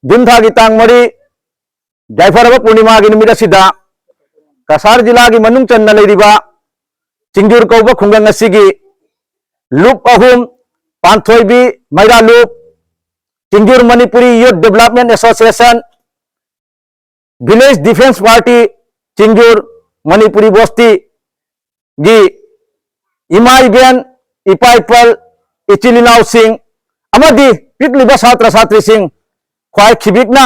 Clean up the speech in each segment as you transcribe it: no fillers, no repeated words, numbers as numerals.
दिन था तांग मरी जायफरब पूर्णिमा की नुमित असिदा कसार जिला की मनुंग चन्ना लेरिबा चिंजूर कौब खुंगंग असिगी लूप अहुम पांथोइबी मैरा लूप Chinjur Manipuri youth development association village defence party Chinjur Manipuri बस्ती गी इमा इबेन इपा इपल इचिलिनाव सिंह अमदी पिकलिबा छात्र छात्री सिंह ख्वाई खिबिकना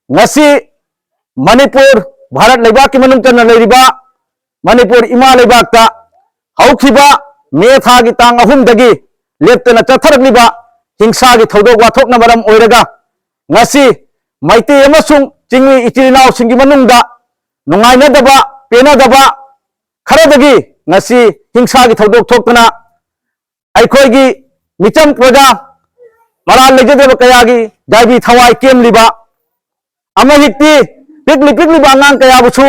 ngasi मणिपुर भारत लेबाक की मनुंग चन्ना लेरिबा मणिपुर इमा लेबाकता हौखिबा मे था की तांग अहुम दगी लेप्तना चथरकलिबा हिंसा की थौदोक वाथोकना मरम ओइरगा ngasi माइते अमसुंग चिंगी इचिलिनाव सिंगी मनुंगदा नुंगाइनदबा पेनदबा खरदगी ngasi हिंसा की थौदोक थोकतना अइखोइगी मिचम प्रजा मराल लेजदेब कयागी दाइबी थवाई केमलिबा अमहिक्ति पिकली बांगांग कयाबुसु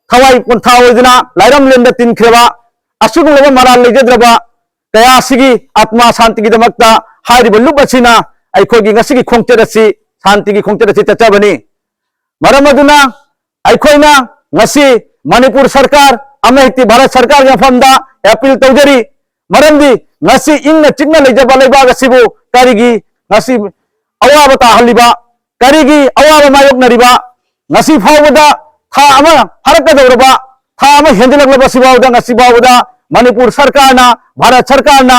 थवाई पंथा ओइदना लाइरम लेंदा तिनख्रेबा असुगुलबा मराल लेजद्रबा कयासिगी आत्मा शांति की दमकता हारिबा लुप असिना अइखोइगी ngasiगी खोंगचर असि शांति की खोंगचर असि चचबनी मरम अदुना अइखोइना ngasi मणिपुर सरकार अमहिक्ति भारत सरकार के फंदा अपील तौजरी मरमदी ngasi ingna chingna लेजबा लेबाग असिबु करिगी ngasi अवाब ताहलिबा करिगी अवाब मायोकनरिबा ngasi फावदा था अमा फरकदौरबा था अमा हेंजलकलबा सिबावदा ngasi बावदा मणिपुर सरकारना भारत सरकारना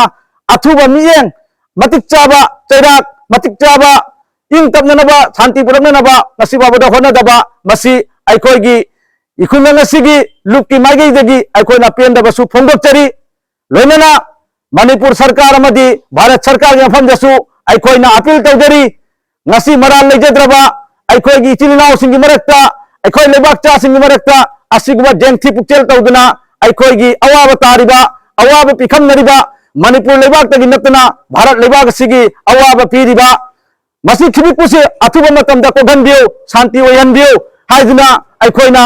अथुबा मियेंग मतिक चाबा चैराक मतिक चाबा इंग तपननबा शांति पुरमनबा ngasi बावदा होनदबा मसी अइखोइगी इखुना ngasiगी लुपकी माइगैदगी अइखोइना पेंदबसु फोंगोकचरी लोनना मणिपुर सरकार अमदी भारत सरकार के फंदसु अइखोइना अपील तौजरी ngasi मराल लेजद्रबा अइखोइगी इचिलिनाव सिंगी मरक्ता अइखोइ लेबाकचा सिंगी मरक्ता असिगुबा जेंगथि पुक्चेल तौदना अइखोइगी अवाब तारिबा अवाब पिखमनरिबा मणिपुर लेबाकतगी नतना भारत लेबाक सिगी अवाब पीरिबा मसी खिबिकुसे अथुबा मतमदा कोगनबियो शांति ओयनबियो हाइदना अइखोइना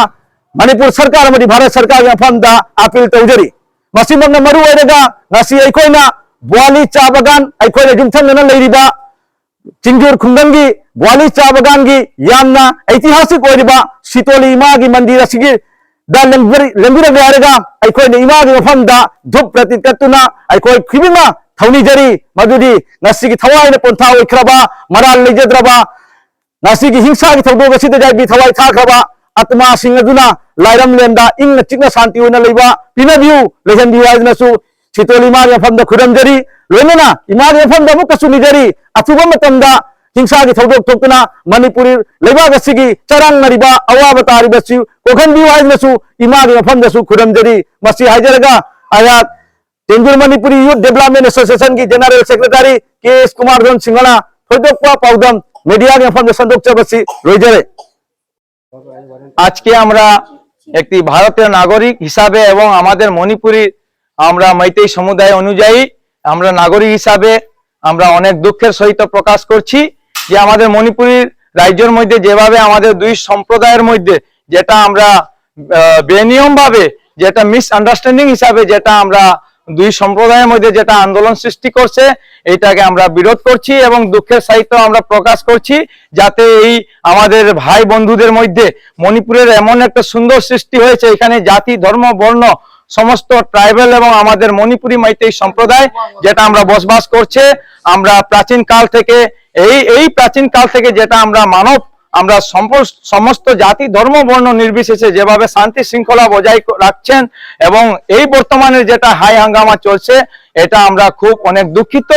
मणिपुर सरकार अमदी भारत सरकार के फंदा अपील तौजरी मसीमगना मरु ओइरगा ngasi अइखोइना बुआली चा बगान अइखोइना जुमथंगना लेरिबा चिंजूर खुंगंगी बुआली चा बगान की यामना ऐतिहासिक ओइरिबा सितोली इमा की मंदिर असिगी दा लेंबिरग यारेगा अइखोइना इमा की मफमदा धुप प्रतिकतुना अइखोइ खिबिमा थौनिजरी मदुदी ngasi की थवाइना पोंथा ओइख्रबा मराल लेजद्रबा ngasi की हिंसा की थौदोग असिदा जाइबी थवाइ थाख्रबा आत्मा सिंह अदुना लाइरम लेंदा इंग चिकना शांति ओइना लेबा पिनबियु लेहनबियु आइदनासु सितोली इमा की मफमदा खुरमजरी लोनना इमा की मफमदा मुकसु निजरी अथुबा मतमदा हिंसा की थौदोक थोकना मणिपुरी लेबाग असिगी चरांगनरिबा अवाब तारिबसु कोखनबियु आइदनासु इमा की मफमदसु खुरमजरी मसी हाइजरगा आयात चिंजूर मणिपुरी यूथ डेवलपमेंट एसोसिएशन की जनरल सेक्रेटरी केएस कुमार धन सिंहना थोदोकपा पाउदम मीडिया के मफमदा संदोकचबसि रोइजरे आज के আমরা একটি ভারতীয় নাগরিক হিসাবে এবং আমাদের মণিপুরী আমরা मैतेई समुदाय অনুযায়ী আমরা নাগরিক হিসাবে আমরা অনেক দুঃখের সহিত প্রকাশ করছি যে আমাদের মণিপুরী রাজ্যের মধ্যে যেভাবে আমাদের দুই সম্প্রদায়ের মধ্যে যেটা আমরা বেনিয়ম ভাবে যেটা মিস আন্ডারস্ট্যান্ডিং হিসাবে যেটা আমরা দুই সম্প্রদায়ের মধ্যে যেটা আন্দোলন সৃষ্টি করছে এটাকে আমরা বিরোধ করছি এবং দুঃখের সাহিত্য আমরা প্রকাশ করছি, যাতে এই আমাদের ভাই বন্ধুদের মধ্যে মণিপুরের এমন একটা সুন্দর সৃষ্টি হয়েছে, এখানে জাতি ধর্ম বর্ণ সমস্ত ট্রাইবেল এবং আমাদের মণিপুরি মাইতেই সম্প্রদায় যেটা আমরা বসবাস করছে। আমরা প্রাচীন কাল থেকে এই প্রাচীন কাল থেকে যেটা আমরা সমস্ত জাতি ধর্ম বর্ণ নির্বিশেষে যেভাবে শান্তি শৃঙ্খলা বজায় রাখছেন এবং এই বর্তমানে যেটা হাই হাঙ্গামা চলছে এটা আমরা খুব অনেক দুঃখিত।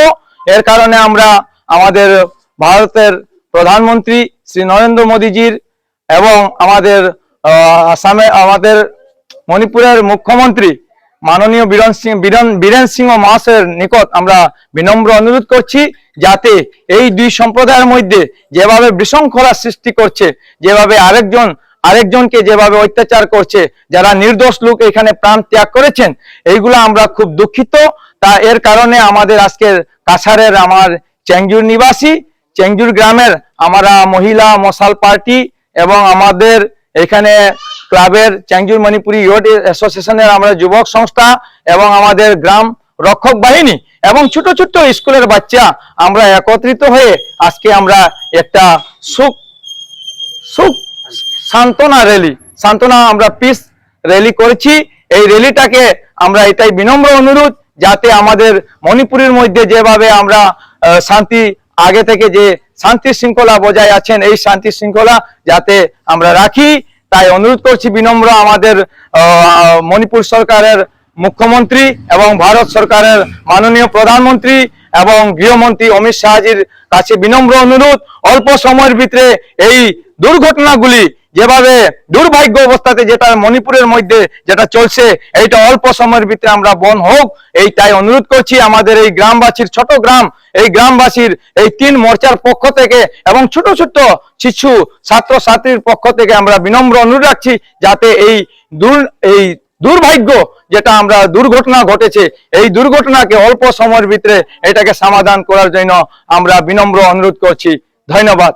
এর কারণে আমরা আমাদের ভারতের প্রধানমন্ত্রী শ্রী নরেন্দ্র মোদীজির এবং আমাদের আসামে আমাদের মণিপুরের মুখ্যমন্ত্রী মাননীয় বীরেন সিংহ মহাশয়ের নিকট আমরা বিনম্র অনুরোধ করছি, যাতে এই দুই সম্প্রদায়ের মধ্যে যেভাবে বিশৃঙ্খলা সৃষ্টি করছে, যেভাবে আরেকজনকে যেভাবে অত্যাচার করছে, যারা নির্দোষ লোক এখানে প্রাণ ত্যাগ করেছেন, এইগুলো আমরা খুব দুঃখিত। তা এর কারণে আমাদের আজকের কাছাড়ের আমার চেংজুর নিবাসী চেংজুর গ্রামের আমরা মহিলা মশাল পার্টি এবং আমাদের এখানে ক্লাবের চেংজুর মণিপুরি ইউথ অ্যাসোসিয়েশনের আমরা যুবক সংস্থা এবং আমাদের গ্রাম রক্ষক বাহিনী এবং ছোট ছোট স্কুলের বাচ্চা আমরা একত্রিত হয়ে আজকে আমরা একটা সুখ সান্ত্বনা আমরা পিস র্যালি করেছি। এই র্যালিটাকে আমরা এটাই বিনম্র অনুরোধ, যাতে আমাদের মণিপুরের মধ্যে যেভাবে আমরা শান্তি আগে থেকে যে শান্তি শৃঙ্খলা বজায় আছেন, এই শান্তি শৃঙ্খলা যাতে আমরা রাখি, তাই অনুরোধ করছি বিনম্র আমাদের মণিপুর সরকারের মুখ্যমন্ত্রী এবং ভারত সরকারের মাননীয় প্রধানমন্ত্রী এবং গৃহমন্ত্রী অমিত শাহজির কাছে বিনম্র অনুরোধ, অল্প সময়ের ভিতরে এই দুর্ঘটনাগুলি যেভাবে দুর্ভাগ্য অবস্থাতে যেটা মণিপুরের মধ্যে যেটা চলছে এইটা অল্প সময়ের ভিতরে আমরা বন্ধ হোক, এইটাই অনুরোধ করছি। আমাদের এই গ্রামবাসীর ছোট গ্রাম, এই গ্রামবাসীর এই 3 মোর্চার পক্ষ থেকে এবং ছোট ছোট শিশু ছাত্র ছাত্রীর পক্ষ থেকে আমরা বিনম্র অনুরোধ রাখছি, যাতে এই দুর্ভাগ্য যেটা আমরা দুর্ঘটনা ঘটেছে এই দুর্ঘটনাকে অল্প সময়ের ভিতরে এটাকে সমাধান করার জন্য আমরা বিনম্র অনুরোধ করছি। ধন্যবাদ।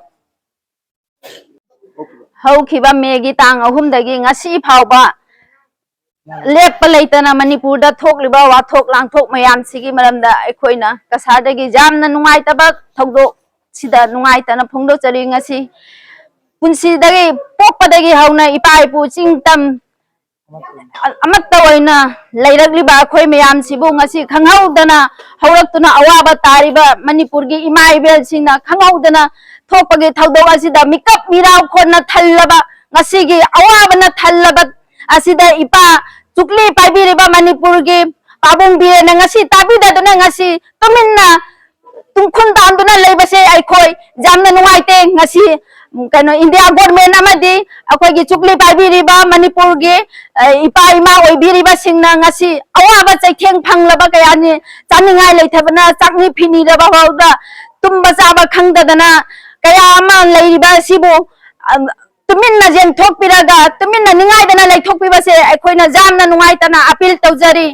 ꯍꯧꯈꯤꯕ ꯃꯦꯒꯤ ꯇꯥꯡ 3ꯗꯒꯤ ꯉꯁꯤ ꯐꯥꯎꯕ ꯂꯦꯞꯄ ꯂꯩꯇꯅ ꯃꯅꯤꯄꯨꯔꯗ ꯊꯣꯛꯂꯤꯕ ꯋꯥꯊꯣꯛ ꯂꯥꯡꯊꯣꯛ ꯃꯌꯥꯝꯁꯤꯒꯤ ꯃꯔꯝꯗ ꯑꯩꯈꯣꯏꯅ ꯀꯁꯥꯔꯗꯒꯤ ꯌꯥꯝꯅ ꯅꯨꯡꯉꯥꯏꯇꯕ ꯊꯧꯗꯣꯛꯁꯤꯗ ꯅꯨꯡꯉꯥꯏꯇꯅ ꯐꯣꯡꯗꯣꯛꯆꯔꯤ। ꯉꯁꯤ ꯄꯨꯟꯁꯤꯗꯒꯤ ꯄꯣꯛꯄꯗꯒꯤ ꯍꯧꯅ ꯏꯄꯥ ꯏꯄꯨ ꯆꯤꯡ ꯇꯝ ꯑꯃꯠꯇ ꯑꯣꯏꯅ ꯂꯩꯔꯛꯂꯤꯕ ꯑꯩꯈꯣꯏ ꯃꯌꯥꯝꯁꯤꯕꯨ ꯉꯁꯤ ꯈꯪꯍꯧꯗꯅ ꯍꯧꯔꯛꯇꯨꯅ ꯑꯋꯥꯕ ꯇꯥꯔꯤꯕ ꯃꯅꯤꯄꯨꯔꯒꯤ ꯏꯃꯥ ꯏꯕꯦꯜꯁꯤꯡꯅ ꯈꯪꯍꯧꯗꯅ ꯊꯣꯛꯄꯒꯤ ꯊꯧꯗꯣꯛ ꯑꯁꯤꯗ ꯃꯤꯀꯞ ꯃꯤꯔꯥꯎ ꯈꯣꯟꯅ ꯊꯜꯂꯕ ꯉꯁꯤꯒꯤ ꯑꯋꯥꯕꯅ ꯊꯜꯂꯕ ꯑꯁꯤꯗ ꯏꯄꯥ ꯆꯨꯛꯂꯤ ꯄꯥꯏꯕꯤꯔꯤꯕ ꯃꯅꯤꯄꯨꯔꯒꯤ ꯄꯥꯕꯨꯡ ꯕꯤꯔꯦꯟꯅ ꯉꯁꯤ ꯇꯥꯕꯤꯗꯗꯨꯅ ꯉꯁꯤ ꯇꯨꯃꯤꯟꯅ ꯇꯨꯡꯈꯨꯟ ꯇꯥꯟꯗꯨꯅ ꯂꯩꯕꯁꯦ ꯑꯩꯈꯣꯏ ꯌꯥꯝꯅ ꯅꯨꯡꯉꯥꯏꯇꯦ। ꯉꯁꯤ ꯀꯩꯅꯣ ꯏꯟꯗꯤꯌꯥ ꯒꯣꯔꯃꯦꯟ ꯑꯃꯗꯤ ꯑꯩꯈꯣꯏꯒꯤ ꯆꯨꯛꯂꯤ ꯄꯥꯏꯕꯤꯔꯤꯕ ꯃꯅꯤꯄꯨꯔꯒꯤ ꯏꯄꯥ ꯏꯃꯥ ꯑꯣꯏꯕꯤꯔꯤꯕꯁꯤꯡꯅ ꯉꯁꯤ ꯑꯋꯥꯕ ꯆꯩꯊꯦꯡ ꯐꯪꯂꯕ ꯀꯌꯥꯅꯤ ꯆꯥꯅꯤꯡꯉꯥꯏ ꯂꯩꯇꯕꯅ ꯆꯥꯛꯅꯤ ꯐꯤꯅꯤꯔꯕ ꯐꯥꯎꯗ ꯇꯨꯝꯕ ꯆꯥꯕ ꯈꯪꯗꯗꯅ kaya ama ꯂꯩꯔꯤꯕ ꯑꯁꯤꯕꯨ ꯇꯨꯃꯤꯟꯅ ꯌꯦꯟꯊꯣꯛꯄꯤꯔꯒ ꯇꯨꯃꯤꯟꯅ ꯅꯤꯡꯉꯥꯏꯗꯅ ꯂꯩꯊꯣꯛꯄꯤꯕꯁꯦ ꯑꯩꯈꯣꯏꯅ ꯌꯥꯝꯅ ꯅꯨꯡꯉꯥꯏꯇꯅ ꯑꯄꯤꯜ ꯇꯧꯖꯔꯤ꯫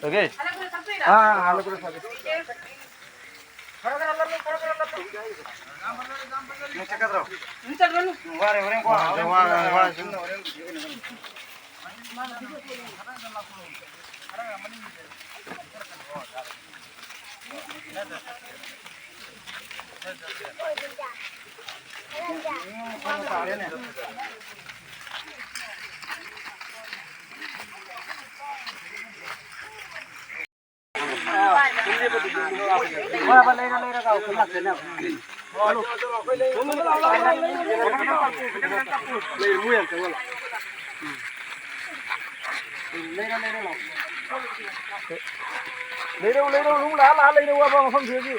Okay. Lấy đâu lúc lá lấy đâu vào không thiếu gì.